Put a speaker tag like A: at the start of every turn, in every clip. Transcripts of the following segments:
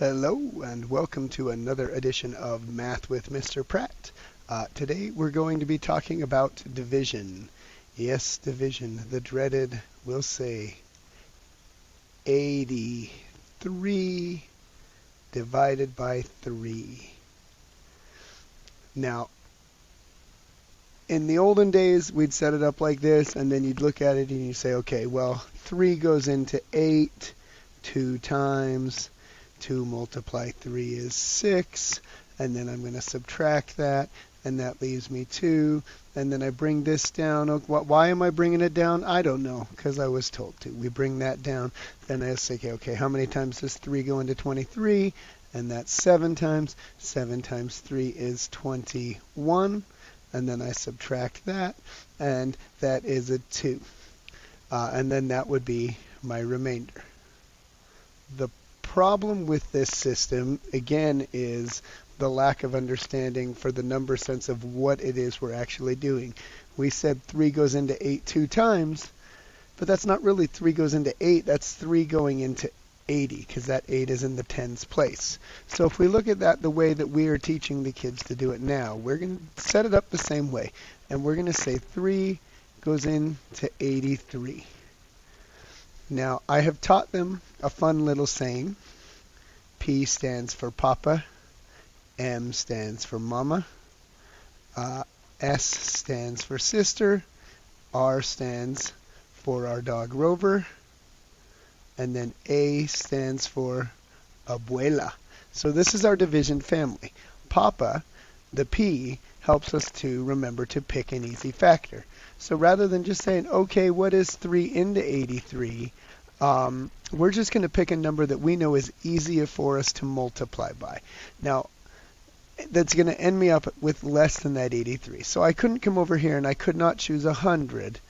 A: Hello and welcome to another edition of Math with Mr. Pratt. Today we're going to be talking about division. Yes, division, the dreaded, we'll say 83 divided by 3. Now, in the olden days, we'd set it up like this, and then you'd look at it and you say, okay, well, 3 goes into 8 2 times. 2 multiply 3 is 6, and then I'm going to subtract that, and that leaves me 2, and then I bring this down. Why am I bringing it down? I don't know, because I was told to. We bring that down, then I say, okay, how many times does 3 go into 23? And that's 7 times. 7 times 3 is 21, and then I subtract that, and that is a 2. And then that would be my remainder. The problem with this system, again, is the lack of understanding for the number sense of what it is we're actually doing. We said 3 goes into 8 2 times, but that's not really 3 goes into 8. That's 3 going into 80, because that 8 is in the tens place. So if we look at that the way that we are teaching the kids to do it now, we're going to set it up the same way. And we're going to say 3 goes into 83. Now, I have taught them a fun little saying. P stands for Papa, M stands for Mama, S stands for Sister, R stands for our dog Rover, and then A stands for Abuela. So this is our division family. Papa, the P, helps us to remember to pick an easy factor. So rather than just saying, okay, what is 3 into 83? We're just going to pick a number that we know is easier for us to multiply by. Now, that's going to end me up with less than that 83. So I couldn't come over here and I could not choose 100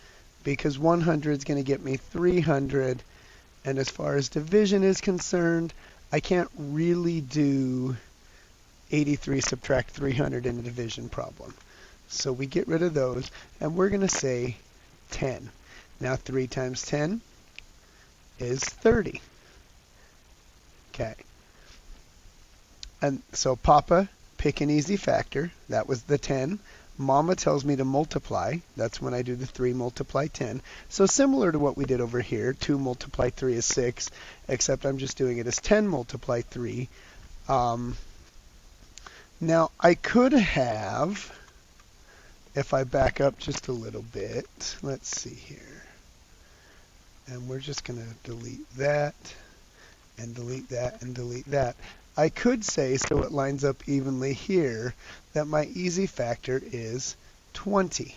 A: because 100 is going to get me 300. And as far as division is concerned, I can't really do 83 subtract 300 in a division problem. So we get rid of those, and we're going to say 10. Now 3 times 10 is 30. Okay. And so Papa, pick an easy factor. That was the 10. Mama tells me to multiply. That's when I do the 3 multiply 10. So similar to what we did over here, 2 multiply 3 is 6, except I'm just doing it as 10 multiply 3. Now I could have, if I back up just a little bit, let's see here. And we're just going to delete that, and delete that, and delete that. I could say, so it lines up evenly here, that my easy factor is 20.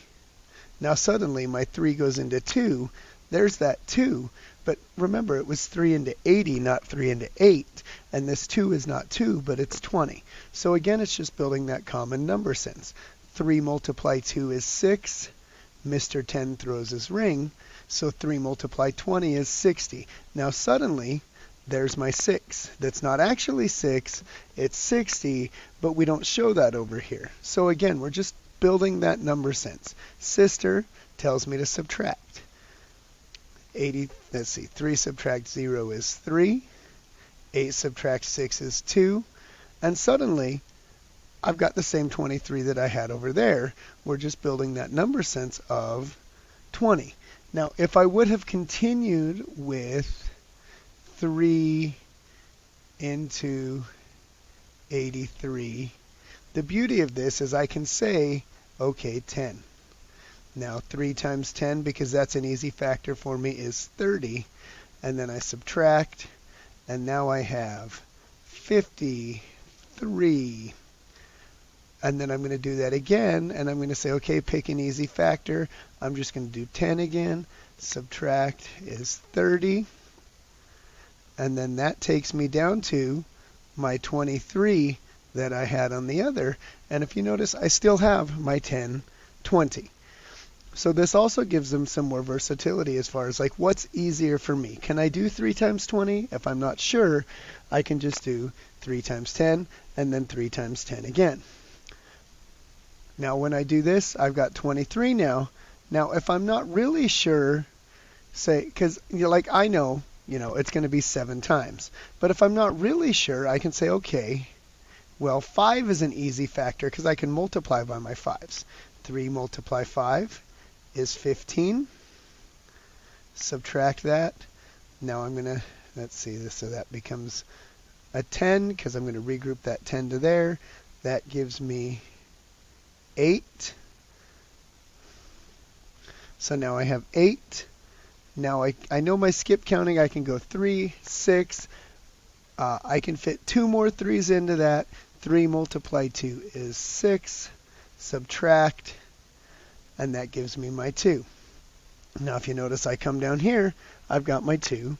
A: Now suddenly my 3 goes into 2. There's that 2. But remember, it was 3 into 80, not 3 into 8. And this 2 is not 2, but it's 20. So again, it's just building that common number sense. 3 multiply 2 is 6. Mr. 10 throws his ring. So 3 multiply 20 is 60. Now suddenly, there's my 6. That's not actually 6, it's 60, but we don't show that over here. So again, we're just building that number sense. Sister tells me to subtract. 3 subtract 0 is 3. 8 subtract 6 is 2. And suddenly, I've got the same 23 that I had over there. We're just building that number sense of 20. Now, if I would have continued with 3 into 83, the beauty of this is I can say, okay, 10. Now, 3 times 10, because that's an easy factor for me, is 30. And then I subtract, and now I have 53. And then I'm going to do that again, and I'm going to say, okay, pick an easy factor. I'm just going to do 10 again. Subtract is 30. And then that takes me down to my 23 that I had on the other. And if you notice, I still have my 10, 20. So this also gives them some more versatility as far as like what's easier for me. Can I do 3 times 20? If I'm not sure, I can just do 3 times 10 and then 3 times 10 again. Now when I do this, I've got 23 now. Now if I'm not really sure, say, because like I know it's going to be 7 times. But if I'm not really sure, I can say, okay, well, 5 is an easy factor because I can multiply by my 5s. 3 multiply 5 is 15. Subtract that. Now I'm going to, let's see, this, so that becomes a 10 because I'm going to regroup that 10 to there. That gives me 8. So now I have 8. Now I know my skip counting. I can go 3, 6. I can fit 2 more 3s into that. 3 multiplied 2 is 6. Subtract, and that gives me my 2. Now if you notice, I come down here, I've got my 2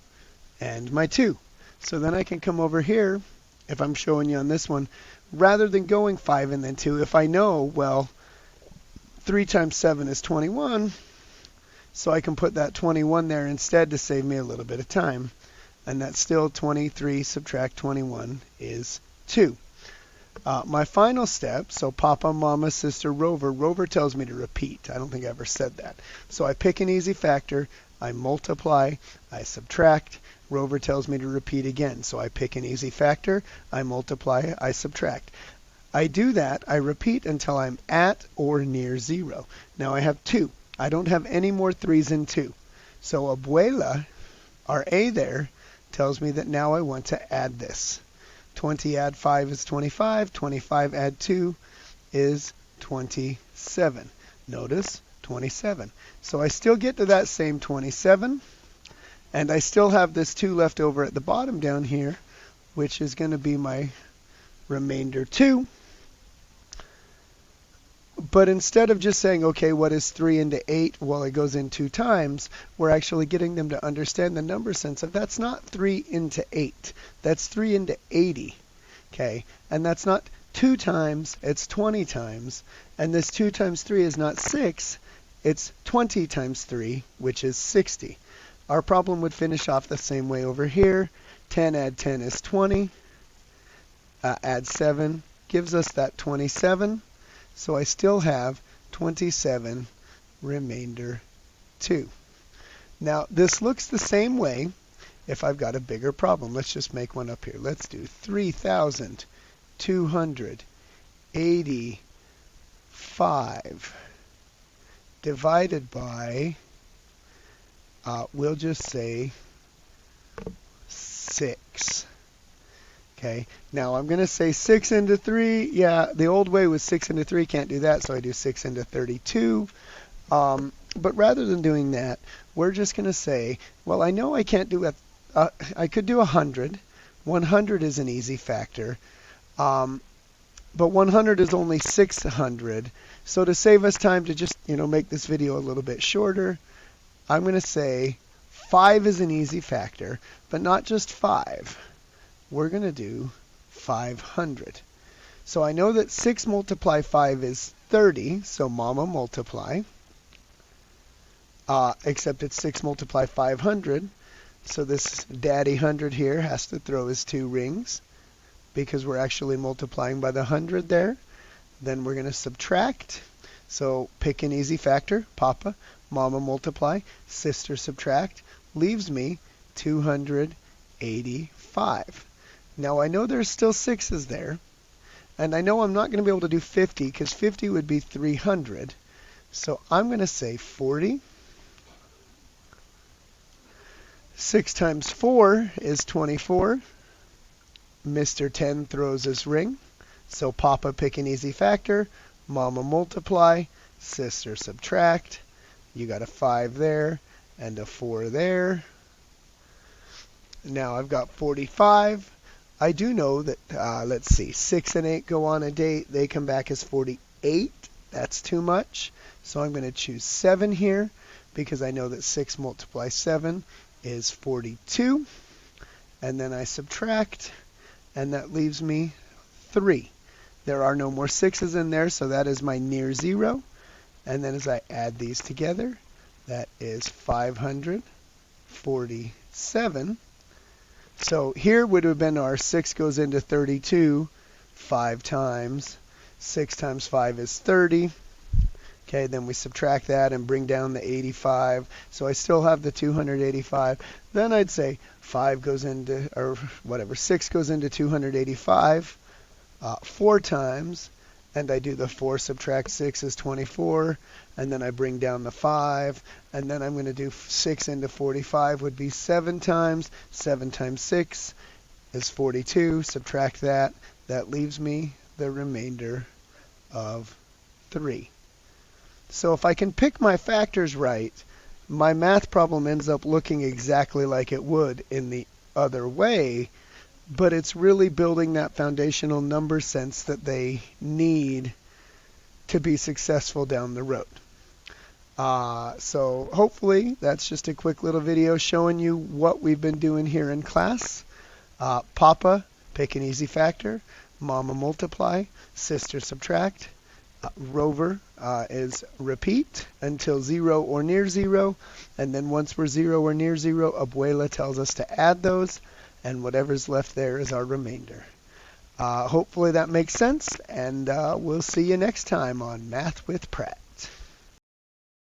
A: and my 2. So then I can come over here, if I'm showing you on this one, rather than going 5 and then 2, if I know, well, 3 times 7 is 21, so I can put that 21 there instead to save me a little bit of time. And that's still 23 subtract 21 is 2. My final step, so Papa, Mama, Sister, Rover. Rover tells me to repeat. I don't think I ever said that. So I pick an easy factor, I multiply, I subtract. Rover tells me to repeat again. So I pick an easy factor, I multiply, I subtract. I do that, I repeat until I'm at or near 0. Now I have 2. I don't have any more 3s in 2. So Abuela, our A there, tells me that now I want to add this. 20 add 5 is 25. 25 add 2 is 27. Notice 27. So I still get to that same 27. And I still have this 2 left over at the bottom down here, which is going to be my remainder 2. But instead of just saying, okay, what is 3 into 8? Well, it goes in 2 times. We're actually getting them to understand the number sense of that's not 3 into 8. That's 3 into 80. Okay? And that's not 2 times, it's 20 times. And this 2 times 3 is not 6, it's 20 times 3, which is 60. Our problem would finish off the same way over here. 10 add 10 is 20. Add 7 gives us that 27. So I still have 27 remainder 2. Now this looks the same way if I've got a bigger problem. Let's just make one up here. Let's do 3,285 divided by, we'll just say 6. Okay, now I'm going to say 6 into 3. Yeah, the old way was 6 into 3. Can't do that, so I do 6 into 32. But rather than doing that, we're just going to say, well, I know I can't do I could do 100. 100 is an easy factor. But 100 is only 600. So to save us time to just, make this video a little bit shorter, I'm going to say 5 is an easy factor, but not just 5. We're going to do 500. So I know that 6 multiply 5 is 30, so Mama multiply. Except it's 6 multiply 500, so this Daddy 100 here has to throw his 2 rings because we're actually multiplying by the 100 there. Then we're going to subtract. So pick an easy factor, Papa, Mama multiply, Sister subtract, leaves me 285. Now I know there's still 6's there, and I know I'm not going to be able to do 50 because 50 would be 300. So I'm going to say 40. 6 times 4 is 24. Mr. 10 throws his ring. So Papa pick an easy factor, Mama multiply, Sister subtract. You got a 5 there and a 4 there. Now I've got 45. I do know that, let's see, 6 and 8 go on a date. They come back as 48. That's too much. So I'm going to choose 7 here because I know that 6 multiply 7 is 42. And then I subtract, and that leaves me 3. There are no more 6's in there, so that is my near 0. And then as I add these together, that is 547. So here would have been our 6 goes into 32 5 times. 6 times 5 is 30. Okay, then we subtract that and bring down the 85. So I still have the 285. Then I'd say 5 goes into, or whatever, 6 goes into 285 4 times. And I do the 4 subtract 6 is 24. And then I bring down the 5. And then I'm going to do 6 into 45 would be 7 times. 7 times 6 is 42. Subtract that. That leaves me the remainder of 3. So if I can pick my factors right, my math problem ends up looking exactly like it would in the other way, but it's really building that foundational number sense that they need to be successful down the road. So hopefully that's just a quick little video showing you what we've been doing here in class. Papa, pick an easy factor. Mama, multiply. Sister, subtract. Rover is repeat until 0 or near 0. And then once we're 0 or near 0, Abuela tells us to add those. And whatever's left there is our remainder. Hopefully that makes sense. And we'll see you next time on Math with Pratt.